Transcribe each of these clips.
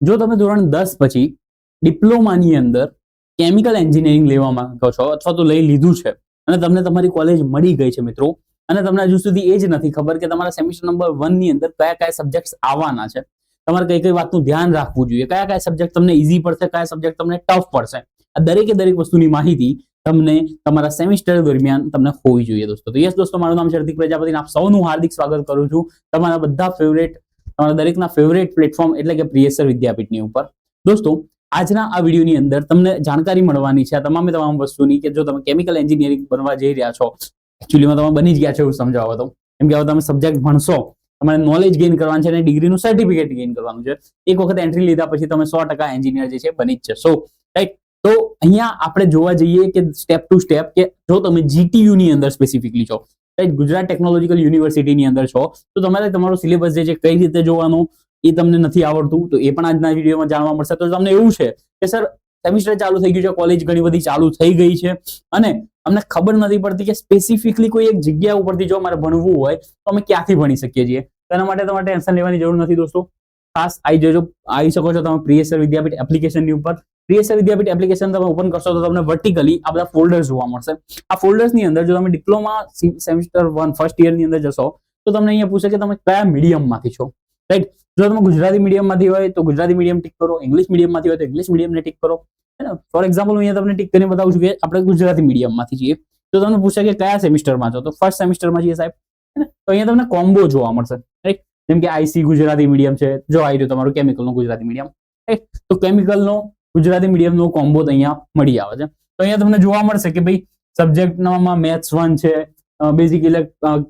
જો તમે ધોરણ 10 પછી ડિપ્લોમાની અંદર કેમિકલ એન્જિનિયરિંગ લેવા માંગો છો અથવા તો લઈ લીધું છે અને તમને તમારી કોલેજ મળી ગઈ છે મિત્રો, અને તમને હજુ સુધી એ જ નથી ખબર કે તમારા સેમિસ્ટર નંબર 1 ની અંદર કયા કયા સબ્જેક્ટ્સ આવવાના છે, તમારે કઈ કઈ વાતનું ધ્યાન રાખવું જોઈએ, કયા કયા સબ્જેક્ટ તમને ઈઝી પડશે, કયા સબ્જેક્ટ તમને ટફ પડશે, આ દરેકે દરેક વસ્તુની માહિતી તમને તમારા સેમિસ્ટર દરમિયાન તમને હોવી જોઈએ દોસ્તો. તો યસ દોસ્તો, મારું નામ છે હાર્દિક પ્રજાપતિ, આપ સૌનું હાર્દિક સ્વાગત કરું છું તમારા બધા ફેવરેટ, તમારા દરેકના ફેવરેટ પ્લેટફોર્મ એટલે કે પ્રિયસર વિદ્યાપીઠની ઉપર. દોસ્તો, આજના આ વિડીયોની અંદર તમને જાણકારી મળવાની છે આ તમામ વસ્તુની કે જો તમે કેમિકલ એન્જિનિયરિંગ બનવા જઈ રહ્યા છો, એકચ્યુઅલીમાં તમે બની જ ગયા છો એવું સમજાવો તો, કેમ કે હવે તમે સબ્જેક્ટ ભણશો, તમારે નોલેજ ગેઇન કરવાનું છે અને ડિગ્રીનું સર્ટિફિકેટ ગેઇન કરવાનું છે. એક વખત એન્ટ્રી લીધા પછી તમે 100% એન્જિનિયર જે છે બની જ જશો, રાઈટ? તો અહીંયા આપણે જોવા જઈએ કે સ્ટેપ ટુ સ્ટેપ કે જો તમે જીટીયુ ની અંદર સ્પેસિફિકલી છો, રાઈટ, ગુજરાત ટેકનોલોજીકલ યુનિવર્સિટીની અંદર છો, તો તમારે તમારો સિલેબસ જે છે કઈ રીતે જોવાનો એ તમને નથી આવડતું, તો એ પણ આજના વિડીયોમાં જાણવા મળશે. તો તમને એવું છે કે સર સેમિસ્ટર ચાલુ થઈ ગયું છે, કોલેજ ઘણી બધી ચાલુ થઈ ગઈ છે અને અમને ખબર નથી પડતી કે સ્પેસિફિકલી કોઈ એક જગ્યા ઉપરથી જો અમારે ભણવું હોય તો અમે ક્યાંથી ભણી શકીએ છીએ. તેના માટે તમારે ટેન્શન લેવાની જરૂર નથી દોસ્તો. ખાસ આવી શકો છો તમે પ્રિયસર વિદ્યાપીઠ એપ્લિકેશનની ઉપર. પ્રિયસર વિદ્યાપીઠ એપ્લિકેશન તમે ઓપન કરશો તો તમને વર્ટિકલી આ બધા ફોલ્ડર્સ જોવા મળશે. આ ફોલ્ડર્સની અંદર જો તમે ડિપ્લોમા સેમિસ્ટર 1 ફર્સ્ટ યરની અંદર જશો તો તમને અહીંયા પૂછે કે તમે કયા મીડિયમમાંથી છો, રાઈટ? જો તમે ગુજરાતી મીડિયમમાંથી હોય તો ગુજરાતી મીડિયમ ટિક કરો, ઇંગ્લિશ મીડિયમમાંથી હોય તો ઇંગ્લિશ મીડિયમને ટિક કરો. ફોર એક્ઝામ્પલ, અહીંયા તમને ટિક કરીને બતાવું છું કે આપણે ગુજરાતી મીડિયમમાંથી છીએ, તો તમને પૂછે કે કયા સેમિસ્ટરમાં છો, તો ફર્સ્ટ સેમિસ્ટરમાં છીએ સાહેબ. તો અહીંયા તમને કોમ્બો જોવા મળશે, રાઈટ? જેમ કે આઈસી ગુજરાતી મીડિયમ છે, જો આવી રહ્યું તમારું કેમિકલનું ગુજરાતી મીડિયમ, રાઈટ? તો કેમિકલનો ગુજરાતી મીડિયમનો કોમ્બો અહીંયા મળી આવે છે. તો અહીંયા તમને જોવા મળશે કે ભાઈ સબ્જેક્ટમાં મેથ્સ 1 છે, બેઝિક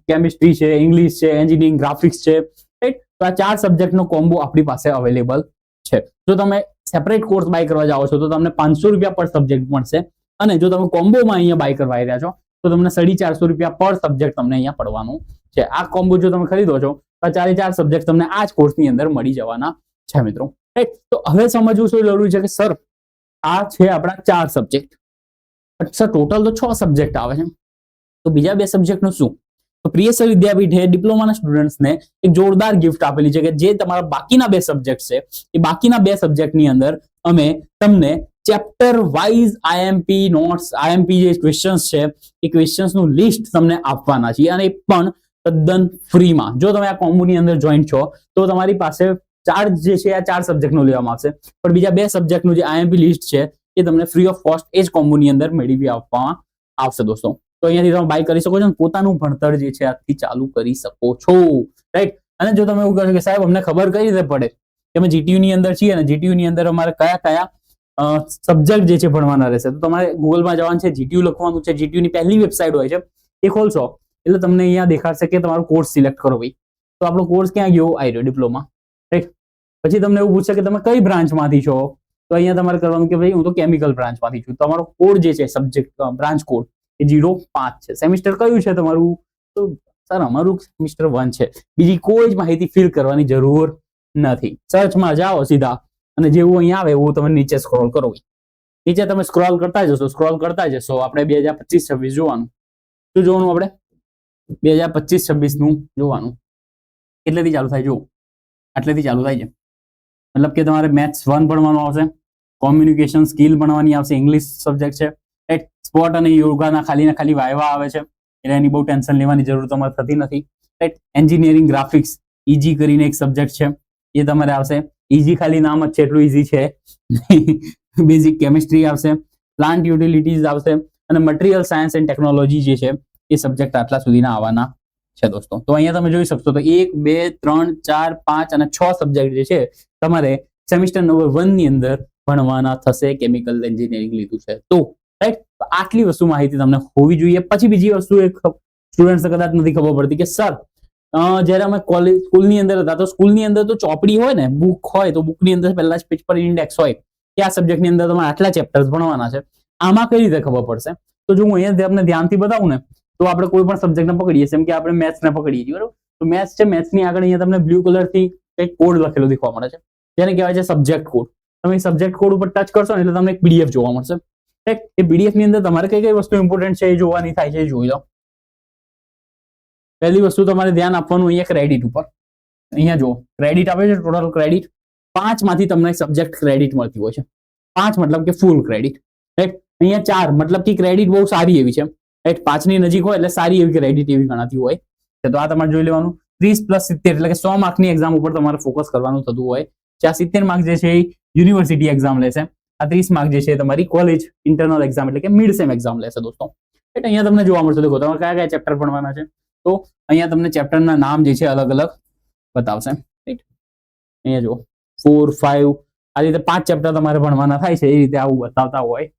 કેમિસ્ટ્રી છે, ઇંગ્લિશ છે, એન્જિનિયરિંગ, ગ્રાફિક્સ છે, રાઈટ? તો આ 4 સબ્જેક્ટનો કોમ્બો આપણી પાસે અવેલેબલ છે. જો તમે સેપરેટ કોર્સ બાય કરવા જાઓ છો તો તમને 500 રૂપિયા પર સબ્જેક્ટ મળશે, અને જો તમે કોમ્બોમાં અહીંયા બાય કરવા આવી રહ્યા છો તો તમને 450 રૂપિયા પર સબ્જેક્ટ તમને અહીંયા પડવાનું છે. આ કોમ્બો જો તમે ખરીદો છો તો 4 સબ્જેક્ટ તમને આ જ કોર્સની અંદર મળી જવાના છે મિત્રો, રાઈટ? તો હવે સમજવું શું જરૂરી છે કે સર આ છે આપણા 4 સબ્જેક્ટ, સર ટોટલ તો 6 સબ્જેક્ટ આવે છે, તો બીજા 2 સબ્જેક્ટનું શું? તો પ્રિયસર વિદ્યાપીઠે ડિપ્લોમાના સ્ટુડન્ટ્સને એક જોરદાર ગિફ્ટ આપેલી છે કે જે તમારા બાકીના 2 સબ્જેક્ટ છે એ બાકીના 2 સબ્જેક્ટની અંદર અમે તમને chapter wise IMP notes, IMP જે ક્વેશ્ચન્સ છે એ ક્વેશ્ચન્સનું લિસ્ટ તમને આપવાના છીએ, અને એ પણ તદ્દન ફ્રીમાં. જો તમે આ કોમ્બોની અંદર જોઈન્ટ છો તો તમારી પાસે ચાર્જ જે છે આ 4 સબ્જેક્ટનો લેવામાં આવશે, પણ બીજા 2 સબ્જેક્ટનું જે આઈએમપી લિસ્ટ છે એ તમને ફ્રી ઓફ કોસ્ટ એ જ કોમ્બોની અંદર મેળવી આપવામાં આવશે દોસ્તો. તો અહીંયાથી તમે બાય કરી શકો છો અને પોતાનું ભણતર જે છે આજથી ચાલુ કરી શકો છો, રાઈટ? અને જો તમે એવું કહો કે સાહેબ અમને ખબર કઈ રીતે પડે કે અમે જીટીયુ ની અંદર છીએ અને જીટીયુ ની અંદર અમારે કયા કયા સબ્જેક્ટ જે છે ભણવાના રહેશે, તો તમારે ગૂગલમાં જવાનું છે, જીટીયુ લખવાનું છે, જીટીયુ ની પહેલી વેબસાઇટ હોય છે એ ખોલશો એટલે તમને અહીંયા દેખાશે કે તમારો કોર્સ સિલેક્ટ કરો ભાઈ. તો આપણો કોર્સ ક્યાં ગયો? આવી રહ્યો ડિપ્લોમા, રાઈટ? પછી તમને એવું પૂછશે કે તમે કઈ બ્રાન્ચમાંથી છો, તો અહીંયા તમારે કરવાનું કે ભાઈ હું તો કેમિકલ બ્રાન્ચમાંથી છું. તમારો કોડ જે છે સબ્જેક્ટ બ્રાન્ચ કોડ એ 05 છે. સેમિસ્ટર કયું છે તમારું? તો સર અમારું સેમિસ્ટર 1 છે. બીજી કોઈ જ માહિતી ફિલ કરવાની જરૂર નથી. સર્ચમાં જાઓ સીધા અને જેવું અહીંયા આવે એવું તમે નીચે સ્ક્રોલ કરો. નીચે તમે સ્ક્રોલ કરતા જશો આપણે 2025-26 જોવાનું. શું જોવાનું આપણે? 2025-26 નું જોવાનું. કેટલેથી ચાલુ થાય? જો આટલેથી ચાલુ થાય છે. મતલબ કે તમારે મેથ્સ 1 ભણવાનું આવશે, કોમ્યુનિકેશન સ્કિલ ભણવાની આવશે, ઇંગ્લિશ સબ્જેક્ટ છે, રાઈટ? સ્પોર્ટ અને યોગાના ખાલી વાયવા આવે છે એટલે એની બહુ ટેન્શન લેવાની જરૂર તમારે થતી નથી, રાઈટ? એન્જિનિયરિંગ ગ્રાફિક્સ ઈજી કરીને એક સબ્જેક્ટ છે એ તમારે આવશે. ઈજી ખાલી નામ જ છે એટલું ઈજી છે. બેઝિક કેમિસ્ટ્રી આવશે, પ્લાન્ટ યુટિલિટીઝ આવશે અને મટીરિયલ સાયન્સ એન્ડ ટેકનોલોજી જે છે એ સબ્જેક્ટ આટલા સુધીના આવવાના છે દોસ્તો. તો અહીંયા તમે જોઈ શકશો તો 1, 2, 3, 4, 5 અને 6 સબ્જેક્ટ જે છે તમારે સેમિસ્ટર નંબર 1 ની અંદર ભણવાના થશે. કેમિકલ એન્જિનિયરિંગ લીધું છે તો, રાઈટ? આટલી વસ્તુ માહિતી તમને હોવી જોઈએ. પછી બીજી વસ્તુ એક સ્ટુડન્ટ્સને કદાચ નથી ખબર પડતી કે સર જ્યારે અમે કોલેજ સ્કૂલની અંદર હતા તો સ્કૂલની અંદર તો ચોપડી હોય ને, બુક હોય તો બુકની અંદર પહેલા જ પેજ પર ઇન્ડેક્સ હોય કે આ સબ્જેક્ટની અંદર તમારે આટલા ચેપ્ટર્સ ભણવાના છે. આમાં કઈ રીતે ખબર પડશે? તો જો હું અહીંયા તમને ધ્યાનથી બતાવું ને તો આપણે કોઈ પણ સબ્જેક્ટને પકડીએ, જેમ કે આપણે મેથ્સને પકડીએ છીએ, બરાબર? તો મેથ્સ છે, મેથ્સની આગળ અહીંયા તમને બ્લુ કલરથી એક કોડ લખેલો દેખવા મળે છે જેને કહેવાય છે સબ્જેક્ટ કોડ. તમે સબ્જેક્ટ કોડ ઉપર ટચ કરશો ને એટલે તમને એક પીડીએફ જોવા મળશે. એ પીડીએફ ની અંદર તમારે કઈ કઈ વસ્તુ ઇમ્પોર્ટન્ટ છે એ જોવાની થાય છે, એ જોઈ લો. પહેલી વસ્તુ તમારે ધ્યાન આપવાનું અહીંયા ક્રેડિટ ઉપર. અહીંયા જો ક્રેડિટ આપે છે, ટોટલ ક્રેડિટ 5 માંથી તમને સબ્જેક્ટ ક્રેડિટ મળતી હોય છે. 5 મતલબ કે ફૂલ ક્રેડિટ, રાઈટ. અહીંયા 4 મતલબ કે ક્રેડિટ બહુ સારી એવી છે, રાઈટ. 5 ની નજીક હોય એટલે સારી એવી ક્રેડિટ એવી ગણાતી હોય. તો આ તમારે જોઈ લેવાનું. 30 + 70 એટલે કે 100 માર્કની એક્ઝામ ઉપર તમારે ફોકસ કરવાનું થતું હોય. જ્યાં 70 માર્ક જે છે એ યુનિવર્સિટી એક્ઝામ લેશે, આ 30 માર્ક જે છે તમારી કોલેજ ઇન્ટરનલ એક્ઝામ એટલે કે મિડ સેમ એક્ઝામ લેશે દોસ્તો. એટલે અહીંયા તમને જોવા મળશે. દેખો તમારે કયા કયા ચેપ્ટર ભણવાના છે, તો અહીંયા તમને ચેપ્ટરના નામ જે છે અલગ અલગ બતાવશે, રાઈટ. અહીંયા જુઓ 4, 5 આ રીતે 5 ચેપ્ટર તમારે ભણવાના થાય છે, એ રીતે આવું બતાવતા હોય.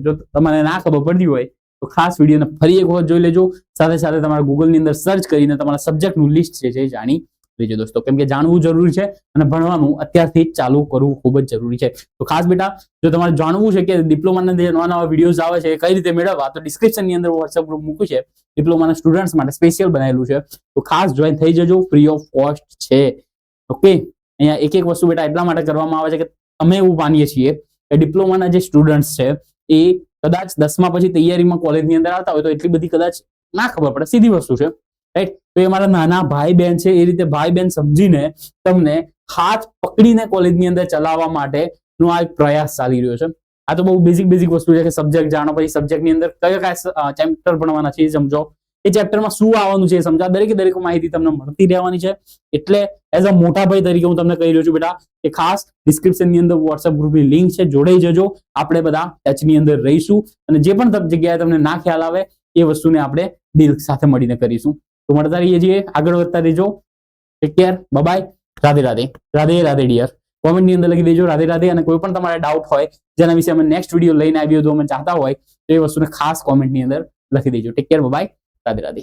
જો તમારે ના ખબર પડતી હોય તો ખાસ વિડીયોને ફરી એક વખત જોઈ લેજો. સાથે સાથે તમારા ગૂગલની અંદર સર્ચ કરીને તમારા સબ્જેક્ટનું લિસ્ટ છે એ જાણી લેજો દોસ્તો, કેમ કે જાણવું જરૂરી છે અને ભણવાનું અત્યારથી જ ચાલુ કરવું ખૂબ જ જરૂરી છે. તો ખાસ બેટા, જો તમારે જાણવું છે કે ડિપ્લોમાના જે નવા નવા વિડીયોઝ આવે છે એ કઈ રીતે મેળવવા, તો ડિસ્ક્રિપ્શનની અંદર વોટ્સએપ ગ્રુપ મૂક્યું છે, ડિપ્લોમાના સ્ટુડન્ટ્સ માટે સ્પેશિયલ બનાવેલું છે. તો ખાસ જોઈન થઈ જજો, ફ્રી ઓફ કોસ્ટ છે. ઓકે. અહીંયા એક એક વસ્તુ બેટા એટલા માટે કરવામાં આવે છે કે અમે એવું માનીએ છીએ કે ડિપ્લોમાના જે સ્ટુડન્ટ્સ છે એ કદાચ 10મા પછી તૈયારીમાં કોલેજની અંદર આવતા હોય તો એટલી બધી કદાચ ના ખબર પડે, સીધી વસ્તુ છે, રાઈટ. તો એ મારા નાના ભાઈ બહેન છે, એ રીતે ભાઈ બહેન સમજીને તમને હાથ પકડીને કોલેજની અંદર ચલાવવા માટેનો આ એક પ્રયાસ ચાલી રહ્યો છે. આ તો બહુ બેઝિક વસ્તુ છે કે સબ્જેક્ટ જાણો, પછી સબ્જેક્ટની અંદર કયા ચેપ્ટર ભણવાના છે એ સમજો, એ ચેપ્ટરમાં શું આવવાનું છે એ સમજો. દરેક માહિતી તમને મળતી રહેવાની છે. એટલે એઝ અ મોટા ભાઈ તરીકે હું તમને કહી રહ્યો છું બેટા કે ખાસ ડિસ્ક્રિપ્શનની અંદર વોટ્સએપ ગ્રુપની લિંક છે, જોડાઈ જજો. આપણે બધા ટચની અંદર રહીશું અને જે પણ જગ્યાએ તમને ના ખ્યાલ આવે એ વસ્તુને આપણે દિલ સાથે મળીને કરીશું. તો મળતા રહીએ છીએ, આગળ વધતા રહેજો. Take care, bye, Radhe Radhe, Radhe Radhe dear. કોમેન્ટની અંદર લખી દેજો રાધે રાધે. અને કોઈ પણ તમારે ડાઉટ હોય જેના વિશે અમે નેક્સ્ટ વિડીયો લઈને આવ્યો તો અમે ચાહતા હોય તો એ વસ્તુને ખાસ કોમેન્ટની અંદર લખી દેજો. Take care, bye, Radhe Radhe.